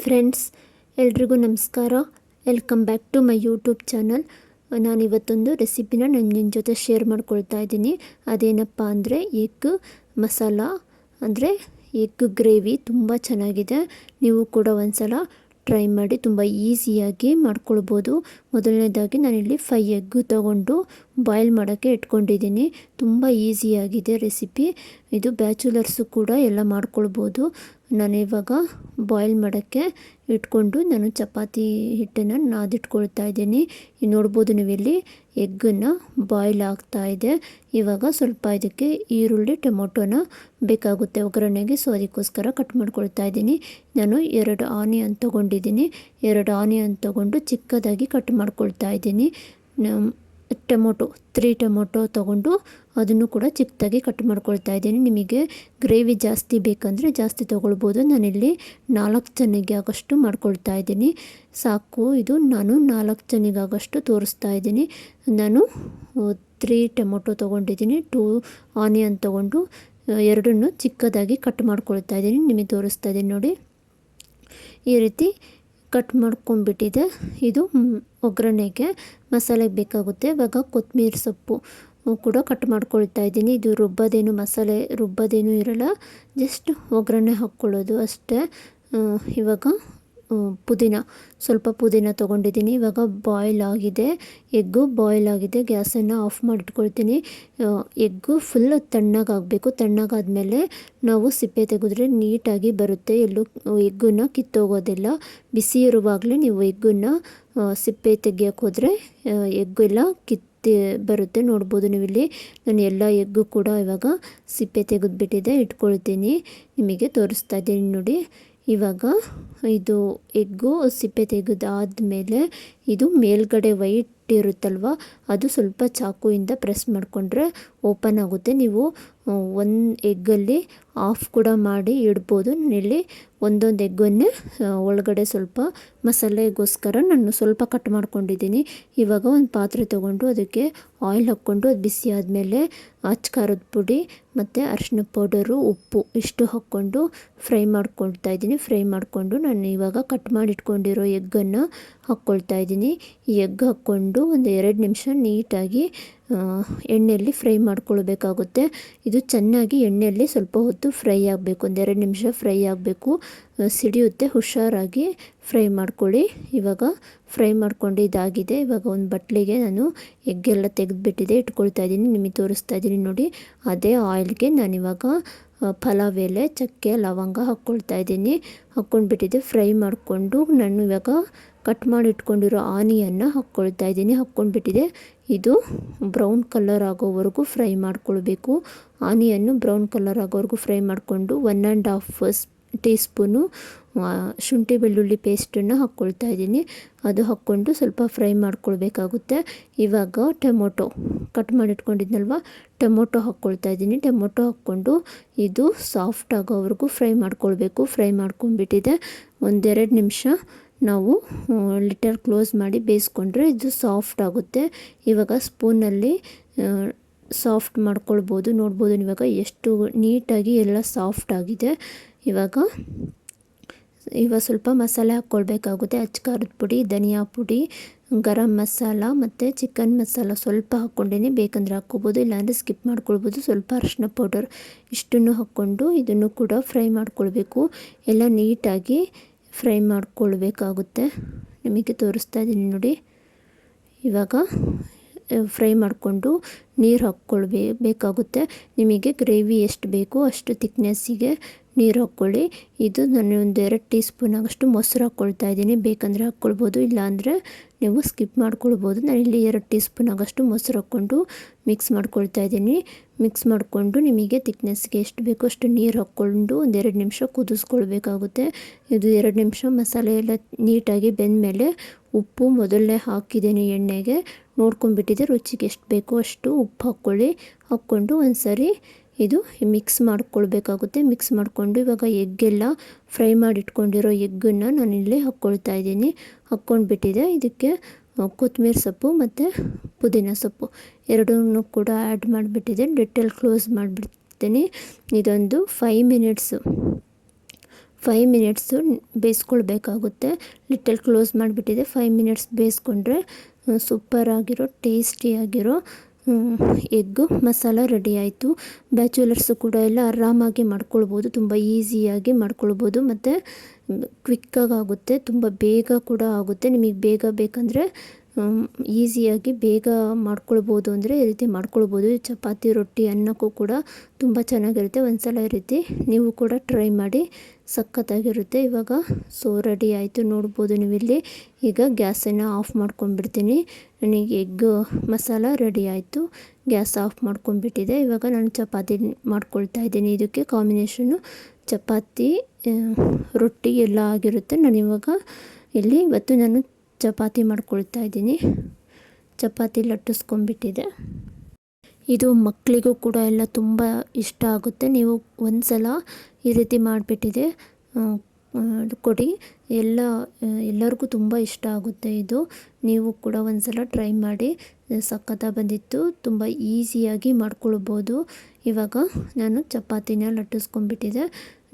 Friends, ಎಲ್ರಿಗೂ ನಮಸ್ಕಾರ. Welcome back to my YouTube channel. ನಾನಿವತ್ತೊಂದು ರೆಸಿಪಿನ ನಿಮ್ಮ ಜೊತೆ ಶೇರ್ ಮಾಡ್ಕೊಳ್ತಾ ಇದ್ದೀನಿ. ಅದೇನಪ್ಪ ಅಂದರೆ ಎಗ್ ಮಸಾಲ, ಅಂದರೆ ಎಗ್ ಗ್ರೇವಿ. ತುಂಬ ಚೆನ್ನಾಗಿದೆ. ನೀವು ಕೂಡ ಒಂದ್ಸಲ ಟ್ರೈ ಮಾಡಿ. ತುಂಬ ಈಸಿಯಾಗಿ ಮಾಡ್ಕೊಳ್ಬೋದು. ಮೊದಲನೇದಾಗಿ ನಾನಿಲ್ಲಿ 5 ಎಗ್ ತೊಗೊಂಡು ಬಾಯ್ಲ್ ಮಾಡೋಕ್ಕೆ ಇಟ್ಕೊಂಡಿದ್ದೀನಿ. ತುಂಬ ಈಸಿಯಾಗಿದೆ ರೆಸಿಪಿ. ಇದು ಬ್ಯಾಚುಲರ್ಸು ಕೂಡ ಎಲ್ಲ ಮಾಡ್ಕೊಳ್ಬೋದು. ನಾನಿವಾಗ ಬಾಯ್ಲ್ ಮಾಡೋಕ್ಕೆ ಇಟ್ಕೊಂಡು ನಾನು ಚಪಾತಿ ಹಿಟ್ಟನ್ನು ನಾದಿಟ್ಕೊಳ್ತಾ ಇದ್ದೀನಿ. ನೋಡ್ಬೋದು ನೀವಿಲ್ಲಿ ಎಗ್ಗನ್ನು ಬಾಯ್ಲ್ ಆಗ್ತಾ ಇದೆ. ಇವಾಗ ಸ್ವಲ್ಪ ಇದಕ್ಕೆ ಈರುಳ್ಳಿ ಟೊಮೊಟೊನ ಬೇಕಾಗುತ್ತೆ ಒಗ್ಗರಣೆಗೆ. ಸೊ ಅದಕ್ಕೋಸ್ಕರ ಕಟ್ ಮಾಡ್ಕೊಳ್ತಾ ಇದ್ದೀನಿ. ನಾನು 2 ಆನಿಯನ್ ತೊಗೊಂಡಿದ್ದೀನಿ. 2 ಆನಿಯನ್ ತೊಗೊಂಡು ಚಿಕ್ಕದಾಗಿ ಕಟ್ ಮಾಡ್ಕೊಳ್ತಾ ಇದ್ದೀನಿ. ಟೊಮೊಟೊ 3 ಟೊಮೊಟೊ ತೊಗೊಂಡು ಅದನ್ನು ಕೂಡ ಚಿಕ್ಕದಾಗಿ ಕಟ್ ಮಾಡ್ಕೊಳ್ತಾ ಇದ್ದೀನಿ. ನಿಮಗೆ ಗ್ರೇವಿ ಜಾಸ್ತಿ ಬೇಕಂದರೆ ಜಾಸ್ತಿ ತೊಗೊಳ್ಬೋದು. ನಾನಿಲ್ಲಿ 4 ಜನಕ್ಕೆ ಆಗೋಷ್ಟು ಮಾಡ್ಕೊಳ್ತಾ ಇದ್ದೀನಿ. ಸಾಕು, ಇದು ನಾನು 4 ಜನಕ್ಕೆ ಆಗೋಷ್ಟು ತೋರಿಸ್ತಾ ಇದ್ದೀನಿ. ನಾನು 3 ಟೊಮೊಟೊ ತೊಗೊಂಡಿದ್ದೀನಿ. 2 ಆನಿಯನ್ ತೊಗೊಂಡು ಎರಡನ್ನೂ ಚಿಕ್ಕದಾಗಿ ಕಟ್ ಮಾಡ್ಕೊಳ್ತಾ ಇದ್ದೀನಿ. ನಿಮಗೆ ತೋರಿಸ್ತಾ ಇದ್ದೀನಿ ನೋಡಿ, ಈ ರೀತಿ ಕಟ್ ಮಾಡ್ಕೊಂಡ್ಬಿಟ್ಟಿದೆ. ಇದು ಒಗ್ಗರಣೆಗೆ ಮಸಾಲೆಗೆ ಬೇಕಾಗುತ್ತೆ. ಇವಾಗ ಕೊತ್ತಂಬರಿ ಸೊಪ್ಪು ಕೂಡ ಕಟ್ ಮಾಡ್ಕೊಳ್ತಾ ಇದ್ದೀನಿ. ಇದು ರುಬ್ಬೋದೇನು ಮಸಾಲೆ ರುಬ್ಬೋದೇನು ಇರಲ್ಲ, ಜಸ್ಟ್ ಒಗ್ಗರಣೆ ಹಾಕ್ಕೊಳ್ಳೋದು ಅಷ್ಟೇ. ಇವಾಗ ಸ್ವಲ್ಪ ಪುದೀನ ತೊಗೊಂಡಿದ್ದೀನಿ. ಇವಾಗ ಬಾಯ್ಲ್ ಆಗಿದೆ, ಎಗ್ಗು ಬಾಯ್ಲ್ ಆಗಿದೆ. ಗ್ಯಾಸನ್ನು ಆಫ್ ಮಾಡಿಟ್ಕೊಳ್ತೀನಿ. ಎಗ್ಗು ಫುಲ್ ತಣ್ಣಗಾಗಬೇಕು. ತಣ್ಣಗಾದ್ಮೇಲೆ ನಾವು ಸಿಪ್ಪೆ ತೆಗೆದ್ರೆ ನೀಟಾಗಿ ಬರುತ್ತೆ. ಎಲ್ಲೂ ಎಗ್ಗನ್ನು ಕಿತ್ತೋಗೋದಿಲ್ಲ. ಬಿಸಿ ಇರುವಾಗಲೇ ನೀವು ಎಗ್ಗನ್ನು ಸಿಪ್ಪೆ ತೆಗಿಯೋಕೆ ಹೋದರೆ ಎಗ್ಗೆಲ್ಲ ಬರುತ್ತೆ. ನೋಡ್ಬೋದು ನೀವಿಲ್ಲಿ ನಾನು ಎಲ್ಲ ಎಗ್ಗು ಕೂಡ ಇವಾಗ ಸಿಪ್ಪೆ ತೆಗೆದುಬಿಟ್ಟಿದೆ. ಇಟ್ಕೊಳ್ತೀನಿ, ನಿಮಗೆ ತೋರಿಸ್ತಾ ಇದ್ದೀನಿ ನೋಡಿ. ಇವಾಗ ಇದು ಎಗ್ಗು ಸಿಪ್ಪೆ ತೆಗೆದಾದ್ಮೇಲೆ ಇದು ಮೇಲ್ಗಡೆ ವೈಟ್ ಇರುತ್ತಲ್ವ, ಅದು ಸ್ವಲ್ಪ ಚಾಕುವಿಂದ ಪ್ರೆಸ್ ಮಾಡಿಕೊಂಡ್ರೆ ಓಪನ್ ಆಗುತ್ತೆ. ನೀವು ಒಂದು ಎಗ್ಗಲ್ಲಿ ಆಫ್ ಕೂಡ ಮಾಡಿ ಇಡ್ಬೋದು. ನಾನಿಲ್ಲಿ ಒಂದೊಂದು ಎಗ್ಗನ್ನೇ ಒಳಗಡೆ ಸ್ವಲ್ಪ ಮಸಾಲೆಗೋಸ್ಕರ ನಾನು ಸ್ವಲ್ಪ ಕಟ್ ಮಾಡ್ಕೊಂಡಿದ್ದೀನಿ. ಇವಾಗ ಒಂದು ಪಾತ್ರೆ ತೊಗೊಂಡು ಅದಕ್ಕೆ ಆಯಿಲ್ ಹಾಕ್ಕೊಂಡು ಅದು ಬಿಸಿ ಆದಮೇಲೆ ಖಾರದ ಪುಡಿ ಮತ್ತು ಅರಿಶಿನ ಪೌಡರು, ಉಪ್ಪು ಇಷ್ಟು ಹಾಕ್ಕೊಂಡು ಫ್ರೈ ಮಾಡ್ಕೊಳ್ತಾ ಇದ್ದೀನಿ. ಫ್ರೈ ಮಾಡಿಕೊಂಡು ನಾನು ಇವಾಗ ಕಟ್ ಮಾಡಿಟ್ಕೊಂಡಿರೋ ಎಗ್ಗನ್ನು ಹಾಕ್ಕೊಳ್ತಾ ಇದ್ದೀನಿ. ಈ ಎಗ್ ಹಾಕ್ಕೊಂಡು ಒಂದು 2 ನಿಮಿಷ ನೀಟಾಗಿ ಎಣ್ಣೆಯಲ್ಲಿ ಫ್ರೈ ಮಾಡ್ಕೊಳ್ಬೇಕಾಗುತ್ತೆ. ಇದು ಚೆನ್ನಾಗಿ ಎಣ್ಣೆಯಲ್ಲಿ ಸ್ವಲ್ಪ ಹೊತ್ತು ಫ್ರೈ ಆಗಬೇಕು. ಒಂದು 2 ನಿಮಿಷ ಫ್ರೈ ಆಗಬೇಕು. ಸಿಡಿಯುತ್ತೆ, ಹುಷಾರಾಗಿ ಫ್ರೈ ಮಾಡ್ಕೊಳ್ಳಿ. ಇವಾಗ ಫ್ರೈ ಮಾಡ್ಕೊಂಡು ಇದಾಗಿದೆ. ಇವಾಗ ಒಂದು ಬಟ್ಲಿಗೆ ನಾನು ಎಗ್ಗೆಲ್ಲ ತೆಗೆದುಬಿಟ್ಟಿದೆ, ಇಟ್ಕೊಳ್ತಾ ಇದ್ದೀನಿ. ನಿಮಗೆ ತೋರಿಸ್ತಾ ಇದ್ದೀನಿ ನೋಡಿ. ಅದೇ ಆಯಿಲ್ಗೆ ನಾನಿವಾಗ ಪಲಾವ್ ಎಲೆ, ಚಕ್ಕೆ, ಲವಂಗ ಹಾಕ್ಕೊಳ್ತಾ ಇದ್ದೀನಿ. ಹಾಕ್ಕೊಂಡ್ಬಿಟ್ಟಿದೆ. ಫ್ರೈ ಮಾಡಿಕೊಂಡು ನಾನು ಇವಾಗ ಕಟ್ ಮಾಡಿ ಇಟ್ಕೊಂಡಿರೋ ಆನಿಯನ್ನ ಹಾಕ್ಕೊಳ್ತಾ ಇದ್ದೀನಿ. ಹಾಕ್ಕೊಂಡ್ಬಿಟ್ಟಿದೆ. ಇದು ಬ್ರೌನ್ ಕಲರ್ ಆಗೋವರೆಗೂ ಫ್ರೈ ಮಾಡ್ಕೊಳ್ಬೇಕು. ಆನಿಯನ್ನು ಬ್ರೌನ್ ಕಲರ್ ಆಗೋವರೆಗೂ ಫ್ರೈ ಮಾಡಿಕೊಂಡು 1.5 ಟೀ ಸ್ಪೂನು ಶುಂಠಿ ಬೆಳ್ಳುಳ್ಳಿ ಪೇಸ್ಟನ್ನು ಹಾಕ್ಕೊಳ್ತಾ ಇದ್ದೀನಿ. ಅದು ಹಾಕ್ಕೊಂಡು ಸ್ವಲ್ಪ ಫ್ರೈ ಮಾಡ್ಕೊಳ್ಬೇಕಾಗುತ್ತೆ. ಇವಾಗ ಟೊಮೊಟೊ ಕಟ್ ಮಾಡಿಟ್ಕೊಂಡಿದ್ನಲ್ವ, ಟೊಮೊಟೊ ಹಾಕ್ಕೊಳ್ತಾ ಇದ್ದೀನಿ. ಟೊಮೊಟೊ ಹಾಕ್ಕೊಂಡು ಇದು ಸಾಫ್ಟ್ ಆಗೋವರೆಗೂ ಫ್ರೈ ಮಾಡ್ಕೊಳ್ಬೇಕು. ಫ್ರೈ ಮಾಡ್ಕೊಂಡ್ಬಿಟ್ಟಿದೆ. 1-2 ನಿಮಿಷ ನಾವು ಲಿಟರ್ ಕ್ಲೋಸ್ ಮಾಡಿ ಬೇಯಿಸ್ಕೊಂಡ್ರೆ ಇದು ಸಾಫ್ಟ್ ಆಗುತ್ತೆ. ಇವಾಗ ಸ್ಪೂನಲ್ಲಿ ಸಾಫ್ಟ್ ಮಾಡ್ಕೊಳ್ಬೋದು. ನೋಡ್ಬೋದು ಇವಾಗ ಎಷ್ಟು ನೀಟಾಗಿ ಎಲ್ಲ ಸಾಫ್ಟ್ ಆಗಿದೆ. ಇವಾಗ ಸ್ವಲ್ಪ ಮಸಾಲೆ ಹಾಕ್ಕೊಳ್ಬೇಕಾಗುತ್ತೆ. ಖಾರದ ಪುಡಿ, ಧನಿಯಾ ಪುಡಿ, ಗರಂ ಮಸಾಲ ಮತ್ತು ಚಿಕನ್ ಮಸಾಲ ಸ್ವಲ್ಪ ಹಾಕ್ಕೊಂಡಿನಿ. ಬೇಕಂದರೆ ಹಾಕ್ಕೊಬೋದು, ಇಲ್ಲಾಂದರೆ ಸ್ಕಿಪ್ ಮಾಡ್ಕೊಳ್ಬೋದು. ಸ್ವಲ್ಪ ಅರಿಶಿನ ಪೌಡರ್ ಇಷ್ಟನ್ನು ಹಾಕ್ಕೊಂಡು ಇದನ್ನು ಕೂಡ ಫ್ರೈ ಮಾಡ್ಕೊಳ್ಬೇಕು. ಎಲ್ಲ ನೀಟಾಗಿ ಫ್ರೈ ಮಾಡ್ಕೊಳ್ಬೇಕಾಗುತ್ತೆ. ನಿಮಗೆ ತೋರಿಸ್ತಾ ಇದ್ದೀನಿ ನೋಡಿ. ಇವಾಗ ಫ್ರೈ ಮಾಡಿಕೊಂಡು ನೀರು ಬೇಕಾಗುತ್ತೆ. ನಿಮಗೆ ಗ್ರೇವಿ ಎಷ್ಟು ಬೇಕೋ ಅಷ್ಟು ತಿಕ್ನೆಸ್ಸಿಗೆ ನೀರು ಹಾಕ್ಕೊಳ್ಳಿ. ಇದು ನಾನು 1-2 ಟೀ ಸ್ಪೂನ್ ಆಗೋಷ್ಟು ಮೊಸರು ಹಾಕ್ಕೊಳ್ತಾ ಇದ್ದೀನಿ. ಬೇಕಂದರೆ ಹಾಕ್ಕೊಳ್ಬೋದು, ಇಲ್ಲಾಂದರೆ ನೀವು ಸ್ಕಿಪ್ ಮಾಡ್ಕೊಳ್ಬೋದು. ನಾನಿಲ್ಲಿ 2 ಟೀ ಸ್ಪೂನ್ ಆಗೋಷ್ಟು ಮೊಸರು ಹಾಕ್ಕೊಂಡು ಮಿಕ್ಸ್ ಮಾಡ್ಕೊಳ್ತಾ ಇದ್ದೀನಿ. ಮಿಕ್ಸ್ ಮಾಡಿಕೊಂಡು ನಿಮಗೆ ತಿಕ್ನೆಸ್ಗೆ ಎಷ್ಟು ಬೇಕೋ ಅಷ್ಟು ನೀರು ಹಾಕ್ಕೊಂಡು 1-2 ನಿಮಿಷ ಕುದಿಸ್ಕೊಳ್ಬೇಕಾಗುತ್ತೆ. ಇದು 2 ನಿಮಿಷ ಮಸಾಲೆ ಎಲ್ಲ ನೀಟಾಗಿ ಬೆಂದಮೇಲೆ ಉಪ್ಪು ಮೊದಲನೇ ಹಾಕಿದ್ದೀನಿ ಎಣ್ಣೆಗೆ, ನೋಡ್ಕೊಂಡ್ಬಿಟ್ಟಿದೆ. ರುಚಿಗೆ ಎಷ್ಟು ಬೇಕೋ ಅಷ್ಟು ಉಪ್ಪು ಹಾಕ್ಕೊಂಡು ಒಂದು ಸರಿ ಇದು ಮಿಕ್ಸ್ ಮಾಡ್ಕೊಳ್ಬೇಕಾಗುತ್ತೆ. ಮಿಕ್ಸ್ ಮಾಡಿಕೊಂಡು ಇವಾಗ ಎಗ್ಗೆಲ್ಲ ಫ್ರೈ ಮಾಡಿಟ್ಕೊಂಡಿರೋ ಎಗ್ಗನ್ನು ನಾನಿಲ್ಲಿ ಹಾಕ್ಕೊಳ್ತಾ ಇದ್ದೀನಿ. ಹಾಕ್ಕೊಂಡ್ಬಿಟ್ಟಿದೆ. ಇದಕ್ಕೆ ಕೊತ್ತಂಬರಿ ಸೊಪ್ಪು ಮತ್ತು ಪುದೀನ ಸೊಪ್ಪು ಎರಡನ್ನೂ ಕೂಡ ಆ್ಯಡ್ ಮಾಡಿಬಿಟ್ಟಿದೆ. ಲಿಟಲ್ ಕ್ಲೋಸ್ ಮಾಡಿಬಿಡ್ತೀನಿ. ಇದೊಂದು 5 5 ಮಿನಿಟ್ಸು ಬೇಯಿಸ್ಕೊಳ್ಬೇಕಾಗುತ್ತೆ. ಲಿಟ್ಟಲ್ ಕ್ಲೋಸ್ ಮಾಡಿಬಿಟ್ಟಿದೆ. 5 ಮಿನಿಟ್ಸ್ ಬೇಯಿಸ್ಕೊಂಡ್ರೆ ಸೂಪರಾಗಿರೋ ಟೇಸ್ಟಿಯಾಗಿರೋ ಎಗ್ಗು ಮಸಾಲ ರೆಡಿ ಆಯಿತು. ಬ್ಯಾಚುಲರ್ಸು ಕೂಡ ಎಲ್ಲ ಆರಾಮಾಗಿ ಮಾಡ್ಕೊಳ್ಬೋದು, ತುಂಬ ಈಸಿಯಾಗಿ ಮಾಡ್ಕೊಳ್ಬೋದು ಮತ್ತು ಕ್ವಿಕ್ಕಾಗಿ ಆಗುತ್ತೆ, ತುಂಬ ಬೇಗ ಕೂಡ ಆಗುತ್ತೆ. ನಿಮಗೆ ಬೇಗ ಬೇಕಂದರೆ ಈಸಿಯಾಗಿ ಬೇಗ ಮಾಡ್ಕೊಳ್ಬೋದು ಅಂದರೆ ಈ ರೀತಿ ಮಾಡ್ಕೊಳ್ಬೋದು. ಚಪಾತಿ, ರೊಟ್ಟಿ, ಅನ್ನಕ್ಕೂ ಕೂಡ ತುಂಬ ಚೆನ್ನಾಗಿರುತ್ತೆ. ಒಂದ್ಸಲ ಈ ರೀತಿ ನೀವು ಕೂಡ ಟ್ರೈ ಮಾಡಿ, ಸಖತ್ತಾಗಿರುತ್ತೆ. ಇವಾಗ ರೆಡಿ ಆಯಿತು, ನೋಡ್ಬೋದು ನೀವಿಲ್ಲಿ. ಈಗ ಗ್ಯಾಸನ್ನು ಆಫ್ ಮಾಡ್ಕೊಂಡ್ಬಿಡ್ತೀನಿ. ನನಗೆ ಎಗ್ ಮಸಾಲ ರೆಡಿ ಆಯಿತು, ಗ್ಯಾಸ್ ಆಫ್ ಮಾಡ್ಕೊಂಡ್ಬಿಟ್ಟಿದೆ. ಇವಾಗ ನಾನು ಚಪಾತಿ ಮಾಡ್ಕೊಳ್ತಾ ಇದ್ದೀನಿ. ಇದಕ್ಕೆ ಕಾಂಬಿನೇಷನ್ನು ಚಪಾತಿ, ರೊಟ್ಟಿ ಎಲ್ಲ ಆಗಿರುತ್ತೆ. ನಾನಿವಾಗ ಇವತ್ತು ನಾನು ಚಪಾತಿ ಮಾಡ್ಕೊಳ್ತಾ ಇದ್ದೀನಿ. ಚಪಾತಿ ಲಟ್ಟಿಸ್ಕೊಂಡ್ಬಿಟ್ಟಿದೆ. ಇದು ಮಕ್ಕಳಿಗೂ ಕೂಡ ಎಲ್ಲ ತುಂಬ ಇಷ್ಟ ಆಗುತ್ತೆ. ನೀವು ಒಂದು ಸಲ ಈ ರೀತಿ ಮಾಡಿಬಿಟ್ಟಿದೆ ಕೊಡಿ, ಎಲ್ಲರಿಗೂ ತುಂಬ ಇಷ್ಟ ಆಗುತ್ತೆ. ಇದು ನೀವು ಕೂಡ ಒಂದು ಸಲ ಟ್ರೈ ಮಾಡಿ, ಸಖತ್ತಾಗಿ ಬಂದಿತ್ತು. ತುಂಬ ಈಸಿಯಾಗಿ ಮಾಡ್ಕೊಳ್ಬೋದು. ಇವಾಗ ನಾನು ಚಪಾತಿನ ಲಟ್ಟಿಸ್ಕೊಂಡ್ಬಿಟ್ಟಿದೆ.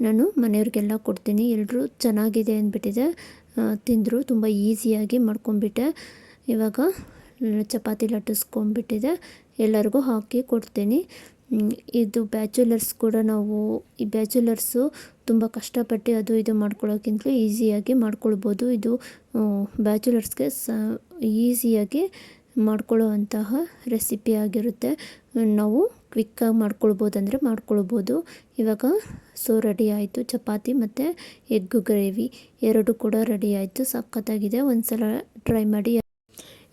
ನಾನು ಮನೆಯವ್ರಿಗೆಲ್ಲ ಕೊಡ್ತೀನಿ. ಎಲ್ಲರೂ ಚೆನ್ನಾಗಿದೆ ಅಂದ್ಬಿಟ್ಟಿದೆ, ತಿಂದರು. ತುಂಬ ಈಸಿಯಾಗಿ ಮಾಡ್ಕೊಂಡ್ಬಿಟ್ಟೆ. ಇವಾಗ ಚಪಾತಿ ಲಟ್ಟಿಸ್ಕೊಂಡ್ಬಿಟ್ಟಿದೆ, ಎಲ್ಲರಿಗೂ ಹಾಕಿ ಕೊಡ್ತೀನಿ. ಇದು ಬ್ಯಾಚುಲರ್ಸ್ ಕೂಡ ಈ ಬ್ಯಾಚುಲರ್ಸು ತುಂಬ ಕಷ್ಟಪಟ್ಟು ಅದು ಇದು ಮಾಡ್ಕೊಳ್ಳೋಕ್ಕಿಂತಲೂ ಈಸಿಯಾಗಿ ಮಾಡ್ಕೊಳ್ಬೋದು. ಇದು ಬ್ಯಾಚುಲರ್ಸ್ಗೆ ಈಸಿಯಾಗಿ ಮಾಡ್ಕೊಳ್ಳೋವಂತಹ ರೆಸಿಪಿ ಆಗಿರುತ್ತೆ. ನಾವು ಕ್ವಿಕ್ಕಾಗಿ ಮಾಡ್ಕೊಳ್ಬೋದಂದರೆ ಮಾಡ್ಕೊಳ್ಬೋದು. ಇವಾಗ ರೆಡಿ ಆಯಿತು. ಚಪಾತಿ ಮತ್ತು ಎಗ್ ಗ್ರೇವಿ ಎರಡು ಕೂಡ ರೆಡಿ ಆಯಿತು. ಸಖತ್ತಾಗಿದೆ. ಒಂದು ಸಲ ಟ್ರೈ ಮಾಡಿ.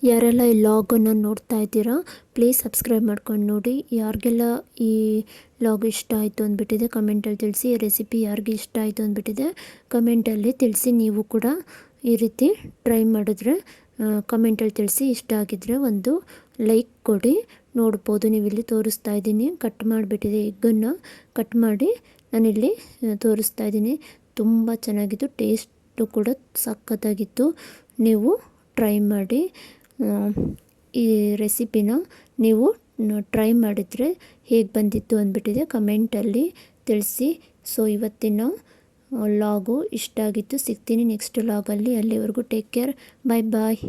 ಯಾರೆಲ್ಲ ಈ ಲಾಗನ್ನು ನೋಡ್ತಾ ಇದ್ದೀರಾ, ಪ್ಲೀಸ್ ಸಬ್ಸ್ಕ್ರೈಬ್ ಮಾಡ್ಕೊಂಡು ನೋಡಿ. ಯಾರಿಗೆಲ್ಲ ಈ ಲಾಗ್ ಇಷ್ಟ ಆಯಿತು ಅಂದ್ಬಿಟ್ಟಿದೆ ಕಮೆಂಟಲ್ಲಿ ತಿಳಿಸಿ. ಈ ರೆಸಿಪಿ ಯಾರಿಗೆ ಇಷ್ಟ ಆಯಿತು ಅಂದ್ಬಿಟ್ಟಿದೆ ಕಮೆಂಟಲ್ಲಿ ತಿಳಿಸಿ. ನೀವು ಕೂಡ ಈ ರೀತಿ ಟ್ರೈ ಮಾಡಿದ್ರೆ ಕಮೆಂಟಲ್ಲಿ ತಿಳಿಸಿ. ಇಷ್ಟ ಆಗಿದ್ದರೆ ಒಂದು ಲೈಕ್ ಕೊಡಿ. ನೋಡ್ಬೋದು ನೀವಿಲ್ಲಿ ತೋರಿಸ್ತಾ ಇದ್ದೀನಿ, ಕಟ್ ಮಾಡಿಬಿಟ್ಟಿದೆ. ಎಗ್ಗನ್ನು ಕಟ್ ಮಾಡಿ ನಾನಿಲ್ಲಿ ತೋರಿಸ್ತಾ ಇದ್ದೀನಿ. ತುಂಬ ಚೆನ್ನಾಗಿತ್ತು, ಟೇಸ್ಟು ಕೂಡ ಸಖತ್ತಾಗಿತ್ತು. ನೀವು ಟ್ರೈ ಮಾಡಿ. ಈ ರೆಸಿಪಿನ ನೀವು ಟ್ರೈ ಮಾಡಿದರೆ ಹೇಗೆ ಬಂದಿತ್ತು ಅಂದ್ಬಿಟ್ಟಿದೆ ಕಮೆಂಟಲ್ಲಿ ತಿಳಿಸಿ. ಇವತ್ತಿನ ಲಾಗು ಇಷ್ಟ ಆಗಿತ್ತು. ಸಿಗ್ತೀನಿ ನೆಕ್ಸ್ಟ್ ಲಾಗಲ್ಲಿ. ಅಲ್ಲಿವರೆಗೂ ಟೇಕ್ ಕೇರ್, ಬಾಯ್ ಬಾಯ್.